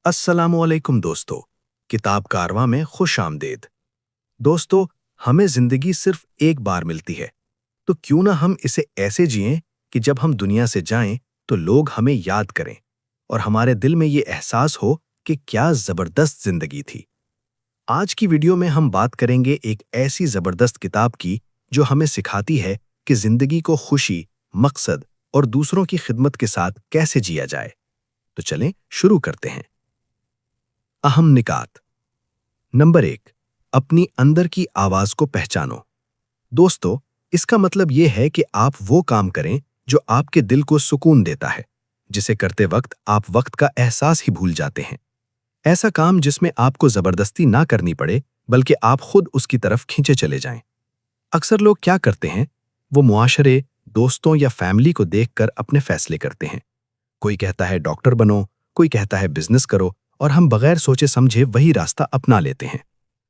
अस्सलामुअलैकुम दोस्तों। किताब कारवां में खुश आमदेद। दोस्तों, हमें जिंदगी सिर्फ एक बार मिलती है, तो क्यों ना हम इसे ऐसे जिएं कि जब हम दुनिया से जाएं तो लोग हमें याद करें और हमारे दिल में ये एहसास हो कि क्या जबरदस्त जिंदगी थी। आज की वीडियो में हम बात करेंगे एक ऐसी जबरदस्त किताब की जो हमें सिखाती है कि जिंदगी को खुशी, मकसद और दूसरों की खिदमत के साथ कैसे जिया जाए। तो चलें शुरू करते हैं। अहम निकात। नंबर 1, अपनी अंदर की आवाज को पहचानो। दोस्तों, इसका मतलब यह है कि आप वो काम करें जो आपके दिल को सुकून देता है, जिसे करते वक्त आप वक्त का एहसास ही भूल जाते हैं। ऐसा काम जिसमें आपको जबरदस्ती ना करनी पड़े, बल्कि आप खुद उसकी तरफ खींचे चले जाएं। अक्सर लोग क्या करते हैं, वो मुआशरे, दोस्तों या फैमिली को देखकर अपने फैसले करते हैं। कोई कहता है डॉक्टर बनो, कोई कहता है बिजनेस करो, और हम बगैर सोचे समझे वही रास्ता अपना लेते हैं।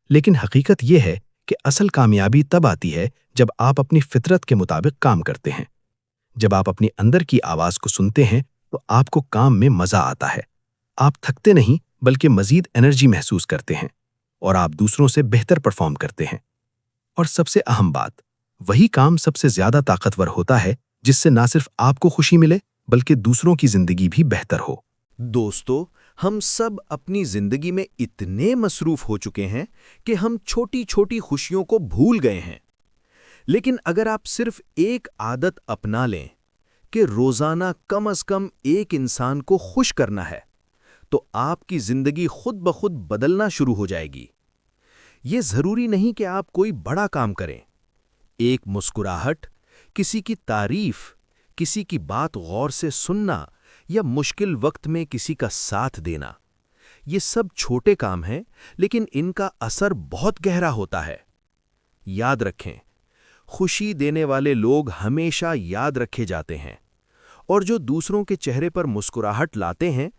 लेकिन हकीकत यह है कि असल कामयाबी तब आती है जब आप अपनी फितरत के मुताबिक काम करते हैं। जब आप अपनी अंदर की आवाज को सुनते हैं तो आपको काम में मजा आता है। आप थकते नहीं, बल्कि मजीद एनर्जी महसूस करते हैं और आप दूसरों से बेहतर परफॉर्म करते हैं। और सबसे अहम बात, वही काम सबसे ज्यादा ताकतवर होता है जिससे ना सिर्फ आपको खुशी मिले, बल्कि दूसरों की जिंदगी भी बेहतर हो। दोस्तों, हम सब अपनी जिंदगी में इतने मसरूफ हो चुके हैं कि हम छोटी छोटी खुशियों को भूल गए हैं। लेकिन अगर आप सिर्फ एक आदत अपना लें कि रोजाना कम से कम एक इंसान को खुश करना है, तो आपकी जिंदगी खुद ब खुद बदलना शुरू हो जाएगी। ये जरूरी नहीं कि आप कोई बड़ा काम करें। एक मुस्कुराहट, किसी की तारीफ, किसी की बात गौर से सुनना या मुश्किल वक्त में किसी का साथ देना, ये सब छोटे काम हैं, लेकिन इनका असर बहुत गहरा होता है। याद रखें, खुशी देने वाले लोग हमेशा याद रखे जाते हैं, और जो दूसरों के चेहरे पर मुस्कुराहट लाते हैं,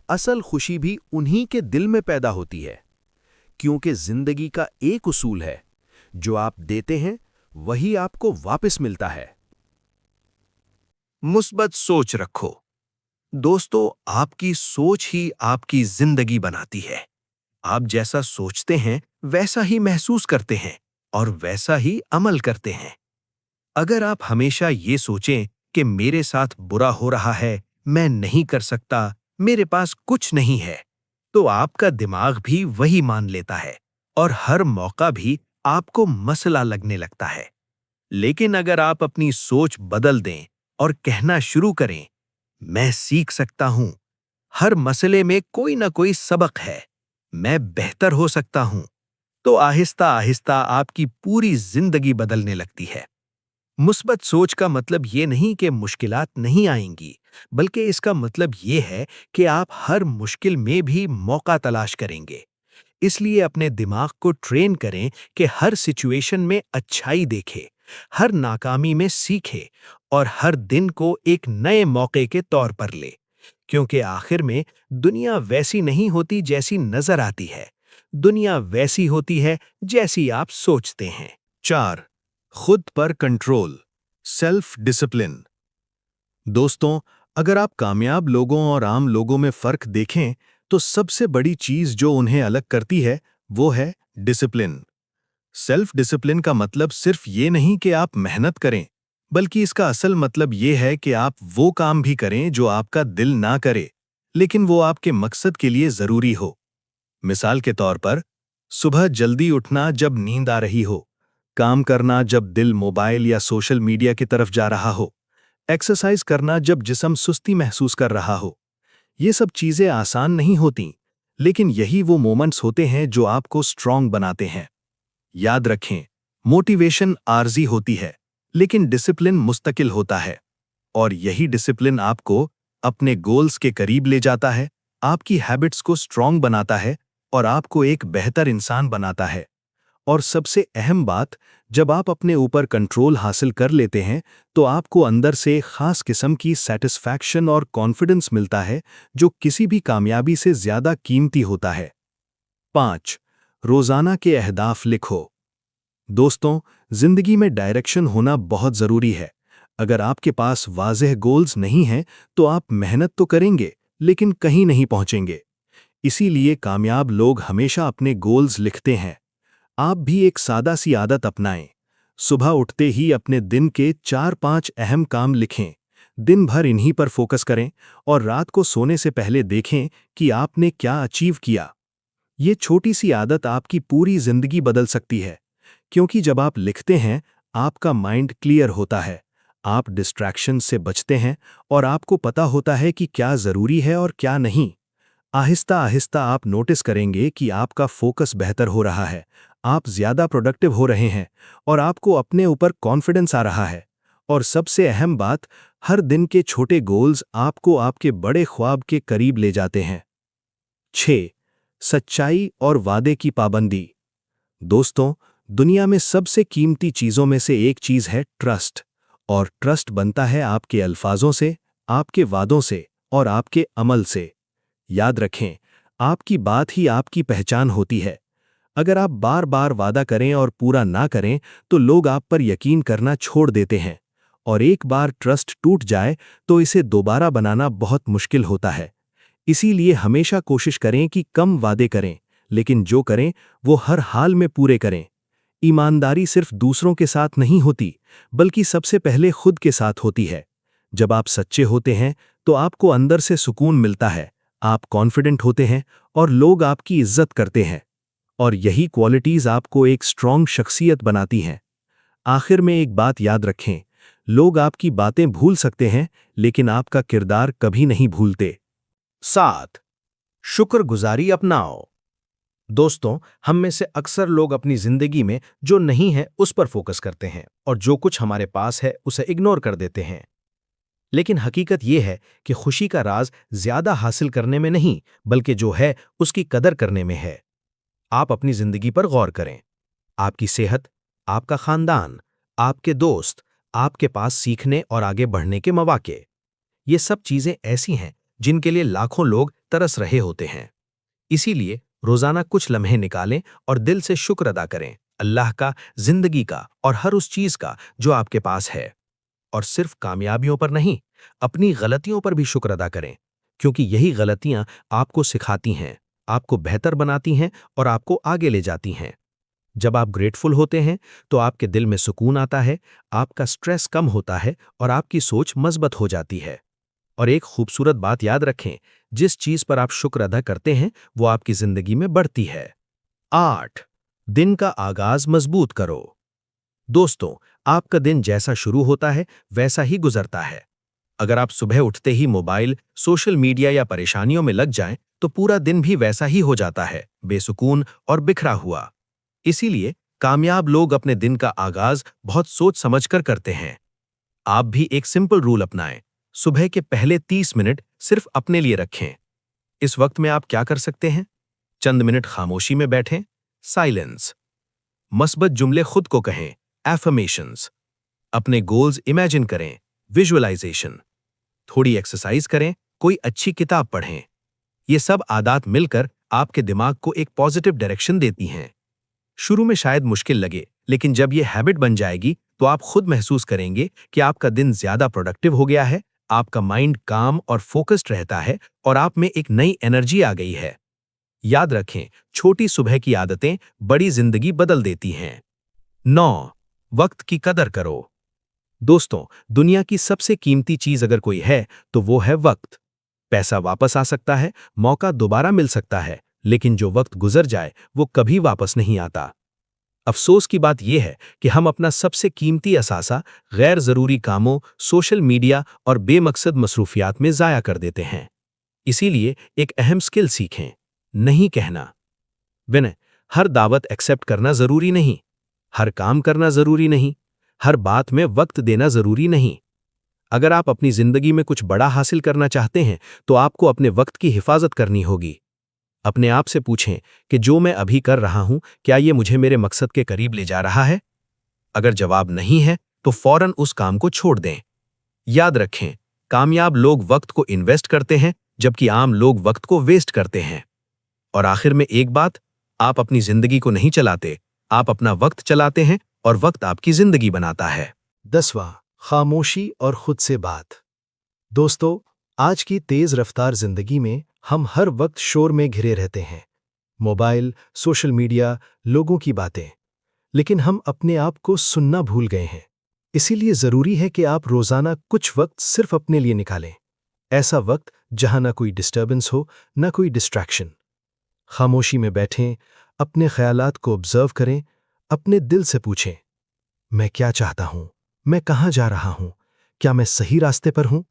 असल खुशी भी उन्हीं के दिल में पैदा होती है। क्योंकि जिंदगी का एक उसूल है, जो आप देते हैं वही आपको वापस मिलता है। मुस्बत सोच रखो। दोस्तों, आपकी सोच ही आपकी जिंदगी बनाती है। आप जैसा सोचते हैं वैसा ही महसूस करते हैं और वैसा ही अमल करते हैं। अगर आप हमेशा ये सोचें कि मेरे साथ बुरा हो रहा है, मैं नहीं कर सकता, मेरे पास कुछ नहीं है, तो आपका दिमाग भी वही मान लेता है और हर मौका भी आपको मसला लगने लगता है। लेकिन अगर आप अपनी सोच बदल दें और कहना शुरू करें, मैं सीख सकता हूं, हर मसले में कोई ना कोई सबक है, मैं बेहतर हो सकता हूं, तो आहिस्ता आहिस्ता आपकी पूरी जिंदगी बदलने लगती है। मुस्बत सोच का मतलब ये नहीं कि मुश्किलात नहीं आएंगी, बल्कि इसका मतलब ये है कि आप हर मुश्किल में भी मौका तलाश करेंगे। इसलिए अपने दिमाग को ट्रेन करें कि हर सिचुएशन में अच्छाई देखे, हर नाकामी में सीखे और हर दिन को एक नए मौके के तौर पर ले। क्योंकि आखिर में दुनिया वैसी नहीं होती जैसी नजर आती है, दुनिया वैसी होती है जैसी आप सोचते हैं। 4, खुद पर कंट्रोल, सेल्फ डिसिप्लिन। दोस्तों, अगर आप कामयाब लोगों और आम लोगों में फर्क देखें, तो सबसे बड़ी चीज जो उन्हें अलग करती है वो है डिसिप्लिन। सेल्फ डिसिप्लिन का मतलब सिर्फ ये नहीं कि आप मेहनत करें, बल्कि इसका असल मतलब ये है कि आप वो काम भी करें जो आपका दिल ना करे, लेकिन वो आपके मकसद के लिए जरूरी हो। मिसाल के तौर पर, सुबह जल्दी उठना जब नींद आ रही हो, काम करना जब दिल मोबाइल या सोशल मीडिया की तरफ जा रहा हो, एक्सरसाइज करना जब जिस्म सुस्ती महसूस कर रहा हो। ये सब चीजें आसान नहीं होती, लेकिन यही वो मोमेंट्स होते हैं जो आपको स्ट्रांग बनाते हैं। याद रखें, मोटिवेशन आर्जी होती है, लेकिन डिसिप्लिन मुस्तकिल होता है। और यही डिसिप्लिन आपको अपने गोल्स के करीब ले जाता है, आपकी हैबिट्स को स्ट्रांग बनाता है और आपको एक बेहतर इंसान बनाता है। और सबसे अहम बात, जब आप अपने ऊपर कंट्रोल हासिल कर लेते हैं, तो आपको अंदर से एक खास किस्म की सेटिस्फैक्शन और कॉन्फिडेंस मिलता है, जो किसी भी कामयाबी से ज्यादा कीमती होता है। 5, रोजाना के अहदाफ लिखो। दोस्तों, जिंदगी में डायरेक्शन होना बहुत जरूरी है। अगर आपके पास वाज़ेह गोल्स नहीं हैं, तो आप मेहनत तो करेंगे, लेकिन कहीं नहीं पहुंचेंगे। इसीलिए कामयाब लोग हमेशा अपने गोल्स लिखते हैं। आप भी एक सादा सी आदत अपनाएं। सुबह उठते ही अपने दिन के 4-5 अहम काम लिखें। दिन भर इन्हीं पर फोकस करें और रात को सोने से पहले देखें कि आपने क्या अचीव किया। ये छोटी सी आदत आपकी पूरी जिंदगी बदल सकती है, क्योंकि जब आप लिखते हैं, आपका माइंड क्लियर होता है, आप डिस्ट्रैक्शन से बचते हैं और आपको पता होता है कि क्या जरूरी है और क्या नहीं। आहिस्ता आहिस्ता आप नोटिस करेंगे कि आपका फोकस बेहतर हो रहा है, आप ज्यादा प्रोडक्टिव हो रहे हैं और आपको अपने ऊपर कॉन्फिडेंस आ रहा है। और सबसे अहम बात, हर दिन के छोटे गोल्स आपको आपके बड़े ख्वाब के करीब ले जाते हैं। 6. सच्चाई और वादे की पाबंदी। दोस्तों, दुनिया में सबसे कीमती चीजों में से एक चीज है ट्रस्ट। और ट्रस्ट बनता है आपके अल्फाजों से, आपके वादों से और आपके अमल से। याद रखें, आपकी बात ही आपकी पहचान होती है। अगर आप बार बार वादा करें और पूरा ना करें, तो लोग आप पर यकीन करना छोड़ देते हैं। और एक बार ट्रस्ट टूट जाए तो इसे दोबारा बनाना बहुत मुश्किल होता है। इसीलिए हमेशा कोशिश करें कि कम वादे करें, लेकिन जो करें वो हर हाल में पूरे करें। ईमानदारी सिर्फ दूसरों के साथ नहीं होती, बल्कि सबसे पहले खुद के साथ होती है। जब आप सच्चे होते हैं तो आपको अंदर से सुकून मिलता है, आप कॉन्फिडेंट होते हैं और लोग आपकी इज्जत करते हैं। और यही क्वालिटीज आपको एक स्ट्रॉन्ग शख्सियत बनाती हैं। आखिर में एक बात याद रखें, लोग आपकी बातें भूल सकते हैं, लेकिन आपका किरदार कभी नहीं भूलते। 7. शुक्रगुजारी अपनाओ। दोस्तों, हम में से अक्सर लोग अपनी जिंदगी में जो नहीं है उस पर फोकस करते हैं और जो कुछ हमारे पास है उसे इग्नोर कर देते हैं। लेकिन हकीकत यह है कि खुशी का राज ज्यादा हासिल करने में नहीं, बल्कि जो है उसकी कदर करने में है। आप अपनी जिंदगी पर गौर करें। आपकी सेहत, आपका खानदान, आपके दोस्त, आपके पास सीखने और आगे बढ़ने के मौके, ये सब चीजें ऐसी हैं जिनके लिए लाखों लोग तरस रहे होते हैं। इसीलिए रोजाना कुछ लम्हे निकालें और दिल से शुक्र अदा करें, अल्लाह का, जिंदगी का और हर उस चीज का जो आपके पास है। और सिर्फ कामयाबियों पर नहीं, अपनी गलतियों पर भी शुक्र अदा करें, क्योंकि यही गलतियां आपको सिखाती हैं, आपको बेहतर बनाती हैं और आपको आगे ले जाती हैं। जब आप ग्रेटफुल होते हैं तो आपके दिल में सुकून आता है, आपका स्ट्रेस कम होता है और आपकी सोच मजबूत हो जाती है। और एक खूबसूरत बात याद रखें, जिस चीज पर आप शुक्र अदा करते हैं वो आपकी जिंदगी में बढ़ती है। 8. दिन का आगाज मजबूत करो। दोस्तों, आपका दिन जैसा शुरू होता है वैसा ही गुजरता है। अगर आप सुबह उठते ही मोबाइल, सोशल मीडिया या परेशानियों में लग जाएं, तो पूरा दिन भी वैसा ही हो जाता है, बेसुकून और बिखरा हुआ। इसीलिए कामयाब लोग अपने दिन का आगाज बहुत सोच समझकर करते हैं। आप भी एक सिंपल रूल अपनाएं, सुबह के पहले 30 मिनट सिर्फ अपने लिए रखें। इस वक्त में आप क्या कर सकते हैं? चंद मिनट खामोशी में बैठें, साइलेंस। मस्बत जुमले खुद को कहें, एफर्मेशंस। अपने गोल्स इमेजिन करें, विजुअलाइजेशन। थोड़ी एक्सरसाइज करें, कोई अच्छी किताब पढ़ें। ये सब आदत मिलकर आपके दिमाग को एक पॉजिटिव डायरेक्शन देती हैं। शुरू में शायद मुश्किल लगे, लेकिन जब ये हैबिट बन जाएगी तो आप खुद महसूस करेंगे कि आपका दिन ज्यादा प्रोडक्टिव हो गया है, आपका माइंड काम और फोकस्ड रहता है और आप में एक नई एनर्जी आ गई है। याद रखें, छोटी सुबह की आदतें बड़ी जिंदगी बदल देती हैं। 9. वक्त की कदर करो। दोस्तों, दुनिया की सबसे कीमती चीज अगर कोई है तो वो है वक्त। पैसा वापस आ सकता है, मौका दोबारा मिल सकता है, लेकिन जो वक्त गुजर जाए वो कभी वापस नहीं आता। अफसोस की बात यह है कि हम अपना सबसे कीमती असासा गैर जरूरी कामों, सोशल मीडिया और बेमकसद मसरूफियात में जाया कर देते हैं। इसीलिए एक अहम स्किल सीखें, नहीं कहना। विनय, हर दावत एक्सेप्ट करना जरूरी नहीं, हर काम करना जरूरी नहीं, हर बात में वक्त देना जरूरी नहीं। अगर आप अपनी जिंदगी में कुछ बड़ा हासिल करना चाहते हैं तो आपको अपने वक्त की हिफाजत करनी होगी। अपने आप से पूछें कि जो मैं अभी कर रहा हूं, क्या ये मुझे मेरे मकसद के करीब ले जा रहा है? अगर जवाब नहीं है तो फौरन उस काम को छोड़ दें। याद रखें, कामयाब लोग वक्त को इन्वेस्ट करते हैं, जबकि आम लोग वक्त को वेस्ट करते हैं। और आखिर में एक बात, आप अपनी जिंदगी को नहीं चलाते, आप अपना वक्त चलाते हैं और वक्त आपकी जिंदगी बनाता है। 10वां, खामोशी और खुद से बात। दोस्तों, आज की तेज रफ्तार जिंदगी में हम हर वक्त शोर में घिरे रहते हैं, मोबाइल, सोशल मीडिया, लोगों की बातें। लेकिन हम अपने आप को सुनना भूल गए हैं। इसीलिए जरूरी है कि आप रोजाना कुछ वक्त सिर्फ अपने लिए निकालें। ऐसा वक्त जहां ना कोई डिस्टर्बेंस हो, ना कोई डिस्ट्रैक्शन। खामोशी में बैठें, अपने ख्यालात को ऑब्जर्व करें, अपने दिल से पूछें, मैं क्या चाहता हूं? मैं कहां जा रहा हूं? क्या मैं सही रास्ते पर हूं?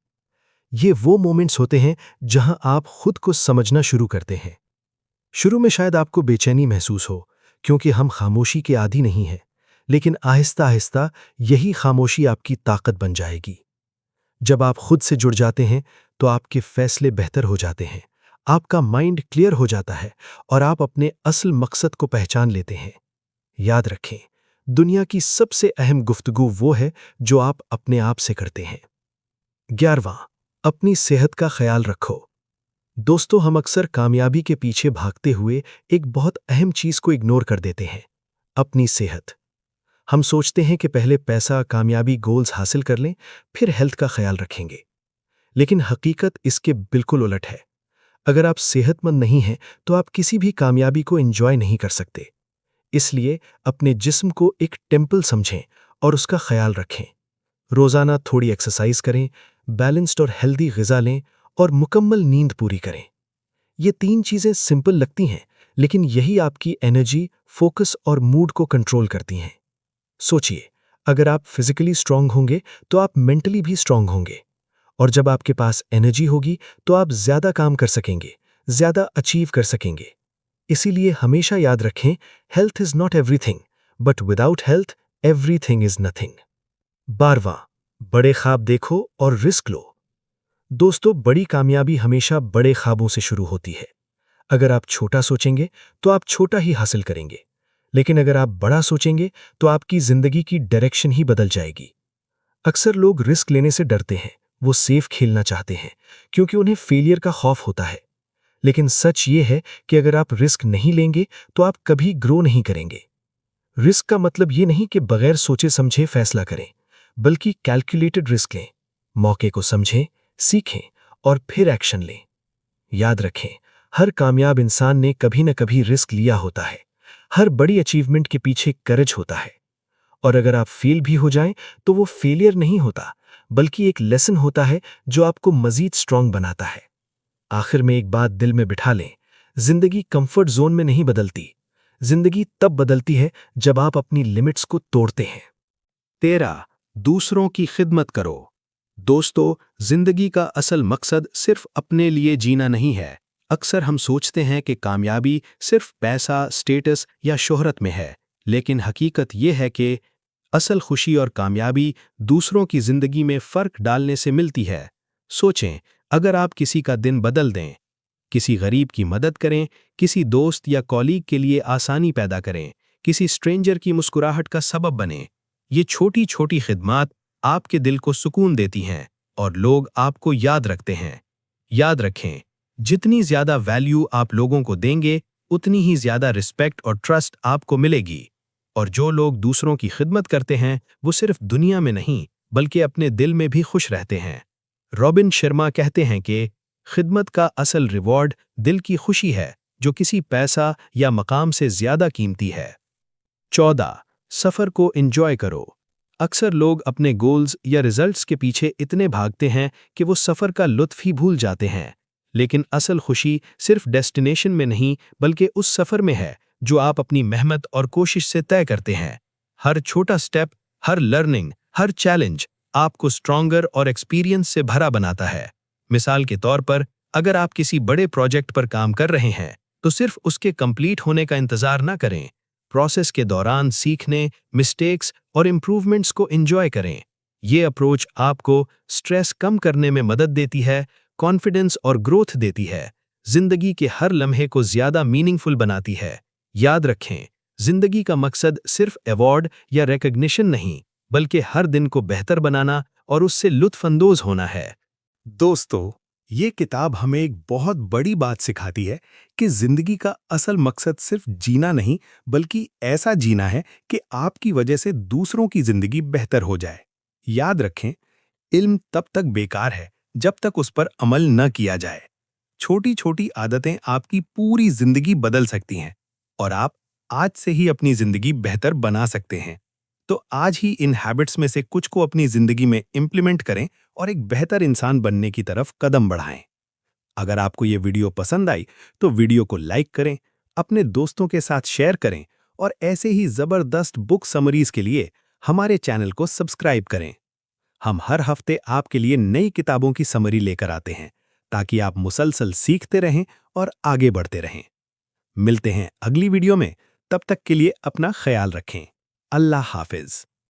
ये वो मोमेंट्स होते हैं जहां आप खुद को समझना शुरू करते हैं। शुरू में शायद आपको बेचैनी महसूस हो, क्योंकि हम खामोशी के आदी नहीं हैं, लेकिन आहिस्ता आहिस्ता यही खामोशी आपकी ताकत बन जाएगी। जब आप खुद से जुड़ जाते हैं, तो आपके फैसले बेहतर हो जाते हैं, आपका माइंड क्लियर हो जाता है और आप अपने असल मकसद को पहचान लेते हैं। याद रखें, दुनिया की सबसे अहम गुफ्तगू वो है जो आप अपने आप से करते हैं। 11वां, अपनी सेहत का ख्याल रखो। दोस्तों, हम अक्सर कामयाबी के पीछे भागते हुए एक बहुत अहम चीज को इग्नोर कर देते हैं, अपनी सेहत। हम सोचते हैं कि पहले पैसा, कामयाबी, गोल्स हासिल कर लें, फिर हेल्थ का ख्याल रखेंगे। लेकिन हकीकत इसके बिल्कुल उलट है। अगर आप सेहतमंद नहीं हैं, तो आप किसी भी कामयाबी को एंजॉय नहीं कर सकते। इसलिए अपने जिस्म को एक टेम्पल समझें और उसका ख्याल रखें। रोजाना थोड़ी एक्सरसाइज करें, बैलेंस्ड और हेल्दी ग़िज़ा लें और मुकम्मल नींद पूरी करें। ये 3 चीज़ें सिंपल लगती हैं, लेकिन यही आपकी एनर्जी, फोकस और मूड को कंट्रोल करती हैं। सोचिए, अगर आप फिजिकली स्ट्रांग होंगे, तो आप मेंटली भी स्ट्रांग होंगे। और जब आपके पास एनर्जी होगी, तो आप ज़्यादा काम कर सकेंगे, ज़्यादा अचीव कर सकेंगे। इसीलिए हमेशा याद रखें, health is not everything, but without health everything is nothing. 12वां, बड़े ख्वाब देखो और रिस्क लो। दोस्तों, बड़ी कामयाबी हमेशा बड़े ख्वाबों से शुरू होती है। अगर आप छोटा सोचेंगे, तो आप छोटा ही हासिल करेंगे। लेकिन अगर आप बड़ा सोचेंगे, तो आपकी जिंदगी की डायरेक्शन ही बदल जाएगी। अक्सर लोग रिस्क लेने से डरते हैं, वो सेफ खेलना चाहते हैं, क्योंकि उन्हें फेलियर का खौफ होता है। लेकिन सच ये है कि अगर आप रिस्क नहीं लेंगे, तो आप कभी ग्रो नहीं करेंगे। रिस्क का मतलब ये नहीं कि बगैर सोचे समझे फैसला करें, बल्कि कैलकुलेटेड रिस्क लें। मौके को समझें, सीखें और फिर एक्शन लें। याद रखें, हर कामयाब इंसान ने कभी न कभी रिस्क लिया होता है। हर बड़ी अचीवमेंट के पीछे करेज होता है। और अगर आप फेल भी हो जाएं, तो वो फेलियर नहीं होता, बल्कि एक लेसन होता है जो आपको मजीद स्ट्रांग बनाता है। आखिर में एक बात दिल में बिठा लें, जिंदगी कंफर्ट जोन में नहीं बदलती। जिंदगी तब बदलती है जब आप अपनी लिमिट्स को तोड़ते हैं। 13, दूसरों की खिदमत करो। दोस्तों, जिंदगी का असल मकसद सिर्फ अपने लिए जीना नहीं है। अक्सर हम सोचते हैं कि कामयाबी सिर्फ पैसा, स्टेटस या शोहरत में है, लेकिन हकीकत यह है कि असल खुशी और कामयाबी दूसरों की जिंदगी में फर्क डालने से मिलती है। सोचें, अगर आप किसी का दिन बदल दें, किसी गरीब की मदद करें, किसी दोस्त या कॉलीग के लिए आसानी पैदा करें, किसी स्ट्रेंजर की मुस्कुराहट का सबब बने, ये छोटी छोटी खिदमात आपके दिल को सुकून देती हैं और लोग आपको याद रखते हैं। याद रखें, जितनी ज्यादा वैल्यू आप लोगों को देंगे, उतनी ही ज्यादा रिस्पेक्ट और ट्रस्ट आपको मिलेगी। और जो लोग दूसरों की खिदमत करते हैं, वो सिर्फ दुनिया में नहीं, बल्कि अपने दिल में भी खुश रहते हैं। रॉबिन शर्मा कहते हैं कि खिदमत का असल रिवॉर्ड दिल की खुशी है, जो किसी पैसा या मकाम से ज्यादा कीमती है। 14, सफर को एंजॉय करो। अक्सर लोग अपने गोल्स या रिजल्ट्स के पीछे इतने भागते हैं कि वो सफर का लुत्फ ही भूल जाते हैं। लेकिन असल खुशी सिर्फ डेस्टिनेशन में नहीं, बल्कि उस सफर में है जो आप अपनी मेहनत और कोशिश से तय करते हैं। हर छोटा स्टेप, हर लर्निंग, हर चैलेंज आपको स्ट्रॉन्गर और एक्सपीरियंस से भरा बनाता है। मिसाल के तौर पर, अगर आप किसी बड़े प्रोजेक्ट पर काम कर रहे हैं, तो सिर्फ उसके कंप्लीट होने का इंतजार ना करें। प्रोसेस के दौरान सीखने, मिस्टेक्स और इम्प्रूवमेंट्स को एंजॉय करें। ये अप्रोच आपको स्ट्रेस कम करने में मदद देती है, कॉन्फिडेंस और ग्रोथ देती है, जिंदगी के हर लम्हे को ज्यादा मीनिंगफुल बनाती है। याद रखें, जिंदगी का मकसद सिर्फ अवार्ड या रिकॉग्निशन नहीं, बल्कि हर दिन को बेहतर बनाना और उससे लुत्फानंदोज होना है। दोस्तों, ये किताब हमें एक बहुत बड़ी बात सिखाती है कि जिंदगी का असल मकसद सिर्फ जीना नहीं, बल्कि ऐसा जीना है कि आपकी वजह से दूसरों की जिंदगी बेहतर हो जाए। याद रखें, इल्म तब तक बेकार है जब तक उस पर अमल न किया जाए। छोटी छोटी आदतें आपकी पूरी जिंदगी बदल सकती हैं और आप आज से ही अपनी जिंदगी बेहतर बना सकते हैं। तो आज ही इन हैबिट्स में से कुछ को अपनी जिंदगी में इंप्लीमेंट करें और एक बेहतर इंसान बनने की तरफ कदम बढ़ाएं। अगर आपको ये वीडियो पसंद आई तो वीडियो को लाइक करें, अपने दोस्तों के साथ शेयर करें और ऐसे ही जबरदस्त बुक समरीज के लिए हमारे चैनल को सब्सक्राइब करें। हम हर हफ्ते आपके लिए नई किताबों की समरी लेकर आते हैं ताकि आप मुसलसल सीखते रहें और आगे बढ़ते रहें। मिलते हैं अगली वीडियो में, तब तक के लिए अपना ख्याल रखें। अल्लाह हाफिज।